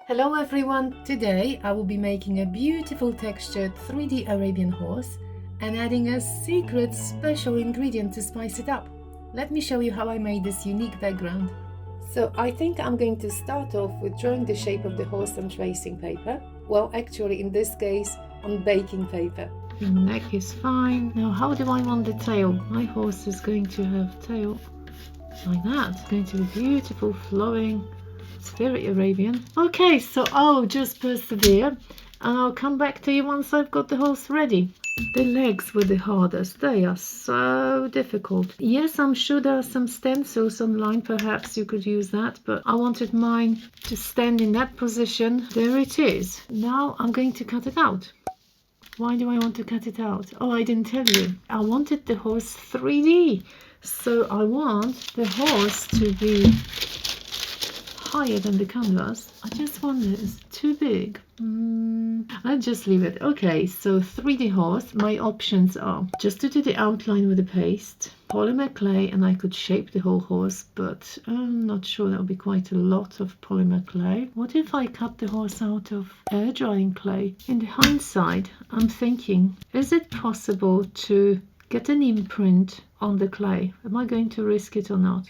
Hello everyone! Today I will be making a beautiful textured 3D Arabian horse and adding a secret special ingredient to spice it up. Let me show you how I made this unique background. So I think I'm going to start off with drawing the shape of the horse on tracing paper. Well, actually in this case on baking paper. The neck is fine. Now how do I want the tail? My horse is going to have tail like that. It's going to be beautiful, flowing. It's very Arabian. Okay, so I'll just persevere and I'll come back to you once I've got the horse ready. The legs were the hardest. They are so difficult. Yes, I'm sure there are some stencils online. Perhaps you could use that, but I wanted mine to stand in that position. There it is. Now I'm going to cut it out. Why do I want to cut it out? Oh, I didn't tell you. I wanted the horse 3D. So I want the horse to be higher than the canvas. I just wonder, is it too big? I'll just leave it. Okay, so 3D horse. My options are just to do the outline with the paste, polymer clay, and I could shape the whole horse, but I'm not sure that would be quite a lot of polymer clay. What if I cut the horse out of air drying clay? In the hindsight, I'm thinking, is it possible to get an imprint on the clay? Am I going to risk it or not?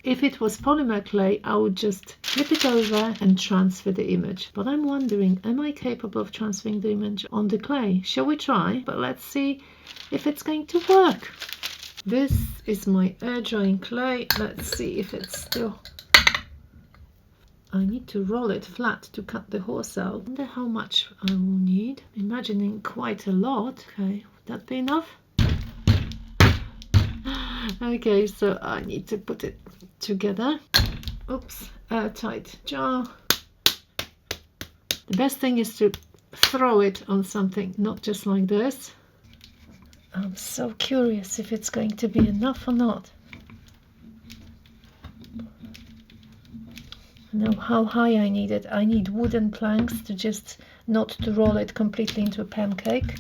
If it was polymer clay, I would just flip it over and transfer the image. But I'm wondering, am I capable of transferring the image on the clay? Shall we try? But let's see if it's going to work. This is my air drying clay. Let's see if it's still... I need to roll it flat to cut the horse out. I wonder how much I will need. Imagining quite a lot. Okay, would that be enough? Okay, so I need to put it together. Oops, airtight jar. The best thing is to throw it on something, not just like this. I'm so curious if it's going to be enough or not. I know how high I need it. I need wooden planks to just not to roll it completely into a pancake.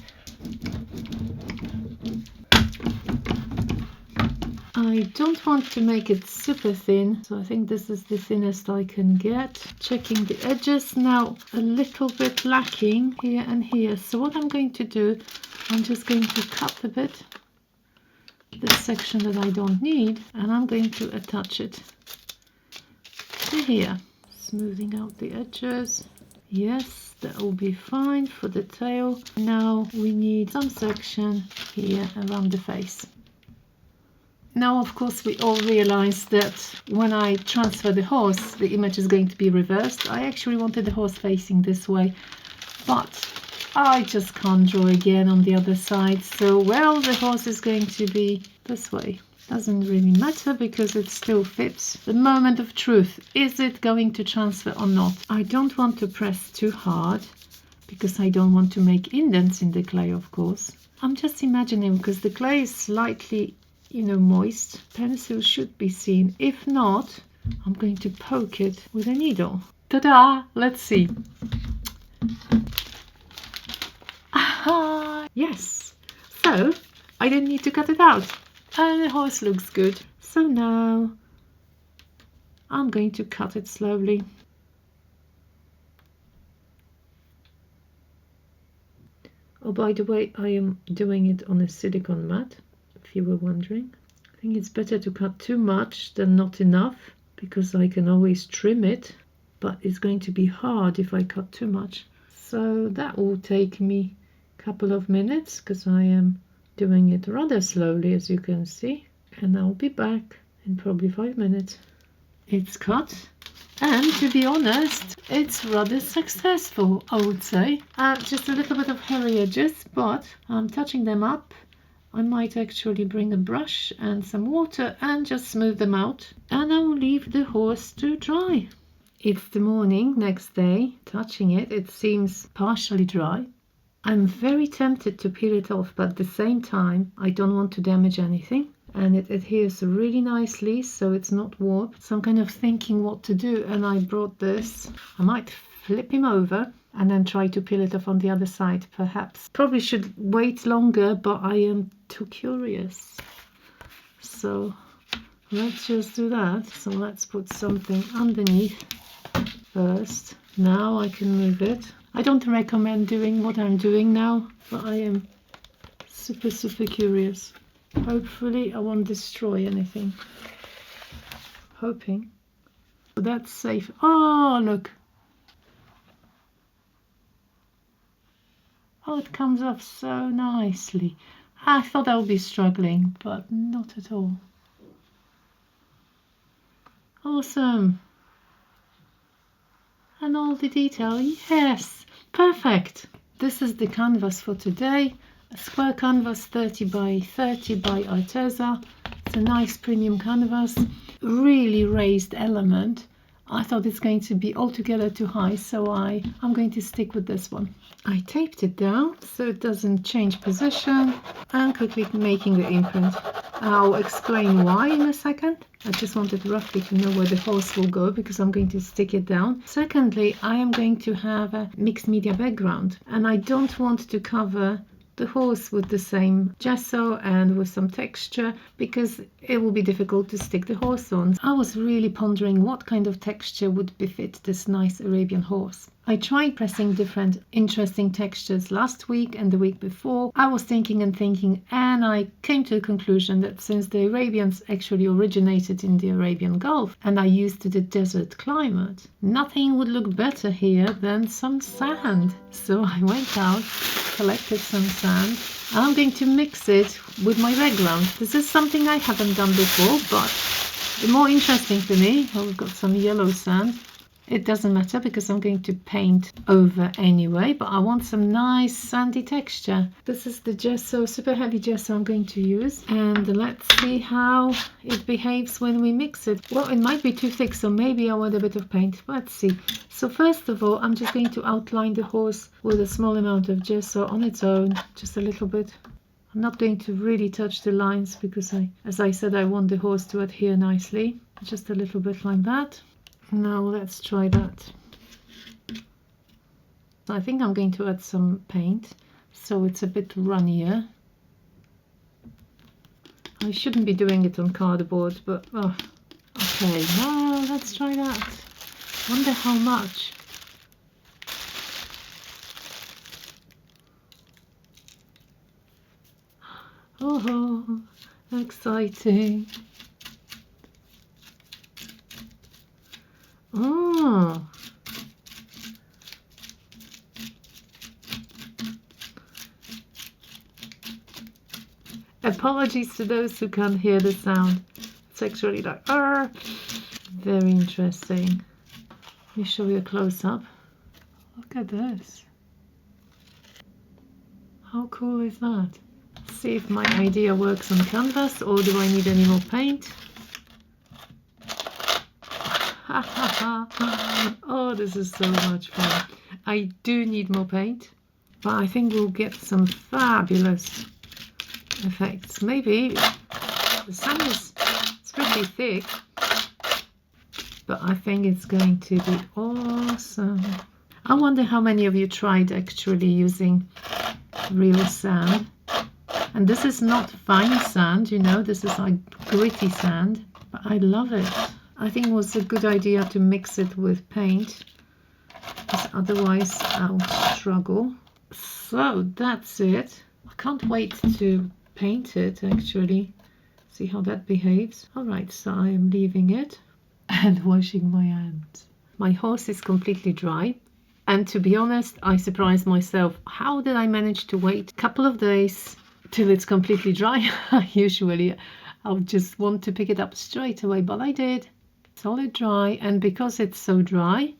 I don't want to make it super thin, so I think this is the thinnest I can get. Checking the edges now, a little bit lacking here and here. So what I'm going to do, I'm just going to cut a bit this section that I don't need, and I'm going to attach it to here, smoothing out the edges. Yes, that will be fine for the tail. Now we need some section here around the face. Now, of course, we all realize that when I transfer the horse, the image is going to be reversed. I actually wanted the horse facing this way, but I just can't draw again on the other side. So, well, the horse is going to be this way. Doesn't really matter because it still fits. The moment of truth. Is it going to transfer or not? I don't want to press too hard because I don't want to make indents in the clay, of course. I'm just imagining because the clay is slightly moist. Pencil should be seen. If not, I'm going to poke it with a needle. Ta-da! Let's see. Aha! Yes! So, I didn't need to cut it out. And the horse looks good. So now, I'm going to cut it slowly. Oh, by the way, I am doing it on a silicone mat. If you were wondering, I think it's better to cut too much than not enough because I can always trim it, but it's going to be hard if I cut too much. So that will take me a couple of minutes because I am doing it rather slowly, as you can see, and I'll be back in probably 5 minutes. It's cut, and to be honest, it's rather successful, I would say. Just a little bit of hairy edges, but I'm touching them up. I might actually bring a brush and some water and just smooth them out, and I will leave the horse to dry. It's the morning, next day. Touching it, it seems partially dry. I'm very tempted to peel it off, but at the same time I don't want to damage anything, and it adheres really nicely so it's not warped. So I'm kind of thinking what to do, and I brought this. I might flip him over and then try to peel it off on the other side, perhaps. Probably should wait longer, but I am too curious. So let's just do that. So let's put something underneath first. Now I can move it. I don't recommend doing what I'm doing now, but I am super curious. Hopefully I won't destroy anything. Hoping. That's safe. Oh, look. Oh, it comes off so nicely. I thought I would be struggling, but not at all. Awesome. And all the detail, yes, perfect. This is the canvas for today. A square canvas 30 by 30 by Arteza. It's a nice premium canvas, really raised element. I thought it's going to be altogether too high, so I'm going to stick with this one. I taped it down so it doesn't change position, and quickly making the imprint. I'll explain why in a second. I just wanted roughly to know where the horse will go because I'm going to stick it down. Secondly, I am going to have a mixed media background, and I don't want to cover the horse with the same gesso and with some texture because it will be difficult to stick the horse on. I was really pondering what kind of texture would befit this nice Arabian horse. I tried pressing different interesting textures last week and the week before. I was thinking and I came to the conclusion that since the Arabians actually originated in the Arabian Gulf and are used to the desert climate, nothing would look better here than some sand. So I went out, collected some sand, and I'm going to mix it with my background. This is something I haven't done before, but the more interesting for me, oh, we've got some yellow sand. It doesn't matter because I'm going to paint over anyway, but I want some nice sandy texture. This is the gesso, super heavy gesso I'm going to use, and let's see how it behaves when we mix it. Well, it might be too thick, so maybe I want a bit of paint. Let's see. So first of all, I'm just going to outline the horse with a small amount of gesso on its own, just a little bit. I'm not going to really touch the lines because as I said, I want the horse to adhere nicely. Just a little bit like that. Now let's try that. I think I'm going to add some paint so it's a bit runnier. I shouldn't be doing it on cardboard, but oh, okay, now let's try that. Wonder how much. Oh, exciting. Oh, apologies to those who can't hear the sound. It's actually like, very interesting. Let me show you a close-up. Look at this. How cool is that? Let's see if my idea works on canvas, or do I need any more paint? Oh, this is so much fun. I do need more paint, but I think we'll get some fabulous effects. Maybe the sand it's pretty thick, but I think it's going to be awesome. I wonder how many of you tried actually using real sand. And this is not fine sand, you know, this is like gritty sand, but I love it. I think it was a good idea to mix it with paint, because otherwise I'll struggle. So that's it. I can't wait to paint it actually. See how that behaves. Alright, so I am leaving it and washing my hands. My horse is completely dry. And to be honest, I surprised myself. How did I manage to wait a couple of days till it's completely dry? Usually I'll just want to pick it up straight away, but I did. Solid dry, and because it's so dry,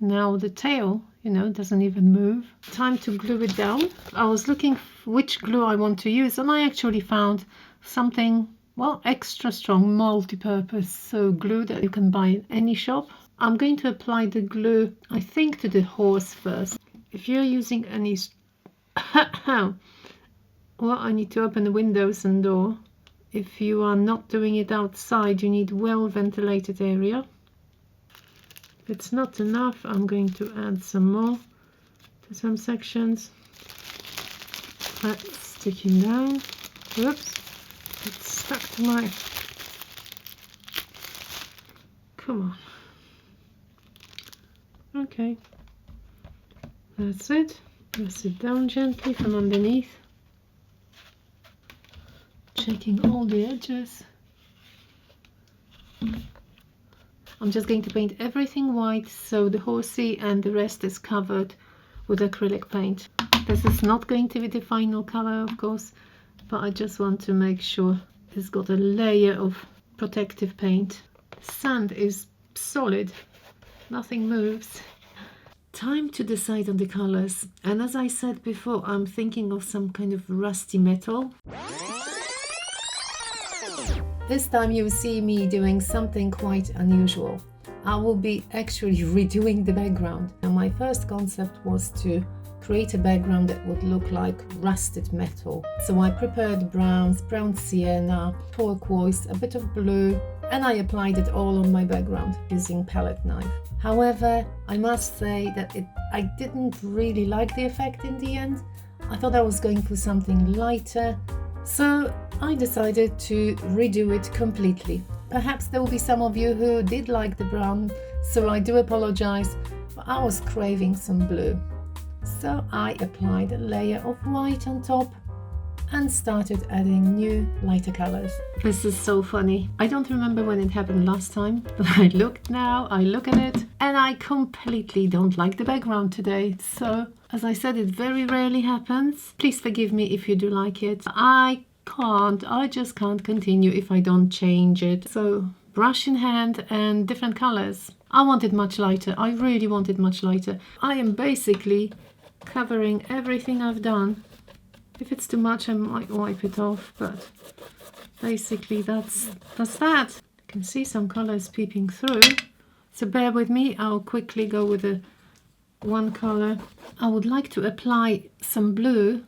now the tail, you know, doesn't even move. Time to glue it down. I was looking which glue I want to use, and I actually found something, well, extra strong, multi-purpose, so glue that you can buy in any shop. I'm going to apply the glue, I think, to the horse first. If you're using any well, I need to open the windows and door. If you are not doing it outside, you need well ventilated area. If it's not enough, I'm going to add some more to some sections. That's sticking down. Whoops, it's stuck to my... Come on. Okay, that's it. Press it down gently from underneath, checking all the edges. I'm just going to paint everything white, so the horsey and the rest is covered with acrylic paint. This is not going to be the final color, of course, but I just want to make sure it's got a layer of protective paint. The sand is solid, nothing moves. Time to decide on the colors, and as I said before, I'm thinking of some kind of rusty metal. This time you'll see me doing something quite unusual. I will be actually redoing the background. Now, my first concept was to create a background that would look like rusted metal. So I prepared browns, brown sienna, turquoise, a bit of blue, and I applied it all on my background using palette knife. However, I must say that I didn't really like the effect in the end. I thought I was going for something lighter, so I decided to redo it completely. Perhaps there will be some of you who did like the brown, so I do apologize, but I was craving some blue. So I applied a layer of white on top and started adding new lighter colors. This is so funny. I don't remember when it happened last time, but I look at it, and I completely don't like the background today. So, as I said, it very rarely happens. Please forgive me if you do like it. I just can't continue if I don't change it. So, brush in hand and different colors. I want it much lighter. I really want it much lighter. I am basically covering everything I've done. If it's too much, I might wipe it off, but basically that's that. You can see some colors peeping through, so bear with me. I'll quickly go with the one color. I would like to apply some blue.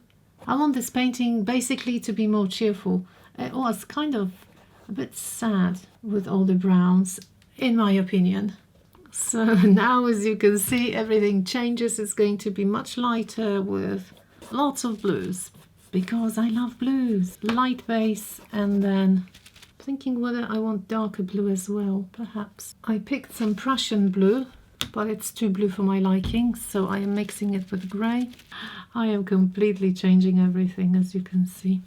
I want this painting basically to be more cheerful. It was kind of a bit sad with all the browns, in my opinion. So now, as you can see, everything changes. It's going to be much lighter with lots of blues, because I love blues. Light base, and then thinking whether I want darker blue as well, perhaps. I picked some Prussian blue, but it's too blue for my liking, so I am mixing it with grey. I am completely changing everything, as you can see.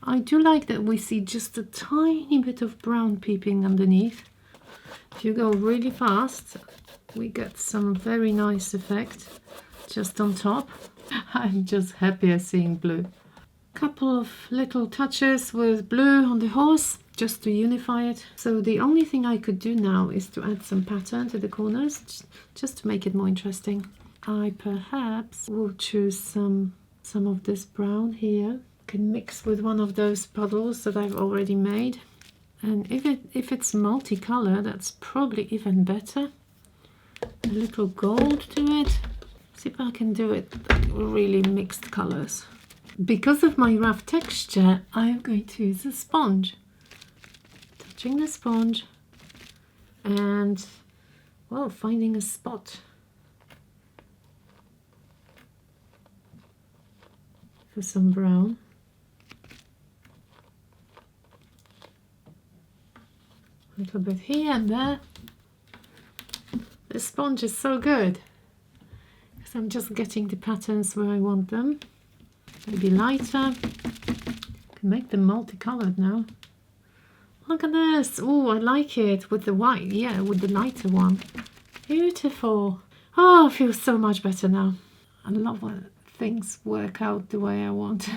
I do like that we see just a tiny bit of brown peeping underneath. If you go really fast, we get some very nice effect just on top. I'm just happier seeing blue. Couple of little touches with blue on the horse just to unify it. So the only thing I could do now is to add some pattern to the corners, just to make it more interesting. I perhaps will choose some of this brown here. Can mix with one of those puddles that I've already made. And if it's multicolor, that's probably even better. A little gold to it. See if I can do it really mixed colors. Because of my rough texture, I'm going to use a sponge. Touching the sponge and, well, finding a spot for some brown. A little bit here and there. The sponge is so good because I'm just getting the patterns where I want them. Maybe lighter. Can make them multicolored now. Look at this. Oh, I like it with the white. Yeah, with the lighter one. Beautiful. Oh, I feel so much better now. I love when things work out the way I want.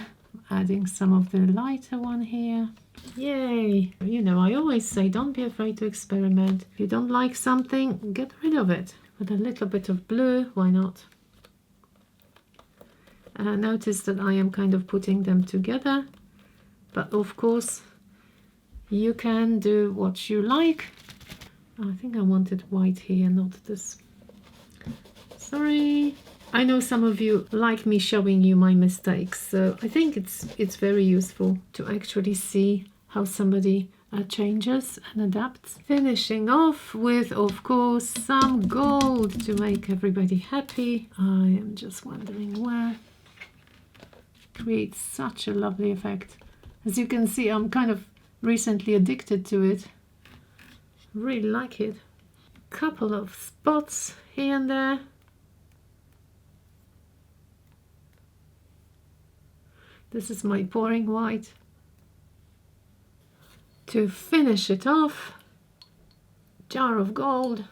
Adding some of the lighter one here. Yay! You know, I always say don't be afraid to experiment. If you don't like something, get rid of it. With a little bit of blue, why not? Notice that I am kind of putting them together, but of course you can do what you like. I think I wanted white here, not this. Sorry. I know some of you like me showing you my mistakes, so I think it's very useful to actually see how somebody changes and adapts. Finishing off with, of course, some gold to make everybody happy. I am just wondering where. Creates such a lovely effect. As you can see, I'm kind of recently addicted to it. Really like it. Couple of spots here and there. This is my pouring white. To finish it off, jar of gold.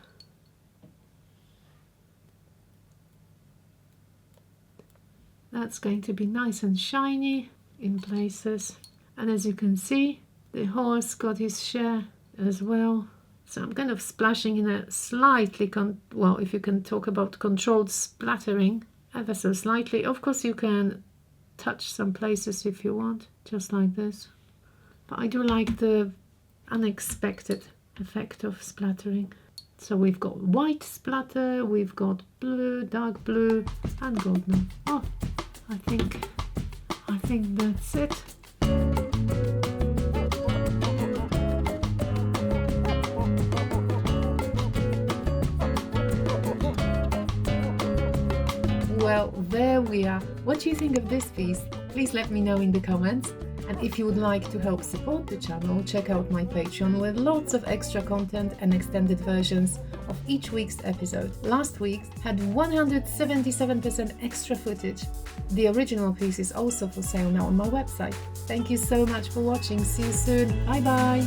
That's going to be nice and shiny in places. And as you can see, the horse got his share as well. So I'm kind of splashing in a slightly, well, if you can talk about controlled splattering, ever so slightly. Of course you can touch some places if you want, just like this. But I do like the unexpected effect of splattering. So we've got white splatter, we've got blue, dark blue, and gold now. Oh, I think that's it. Well, there we are. What do you think of this piece? Please let me know in the comments. And if you would like to help support the channel, check out my Patreon with lots of extra content and extended versions of each week's episode. Last week had 177% extra footage. The original piece is also for sale now on my website. Thank you so much for watching. See you soon. Bye bye.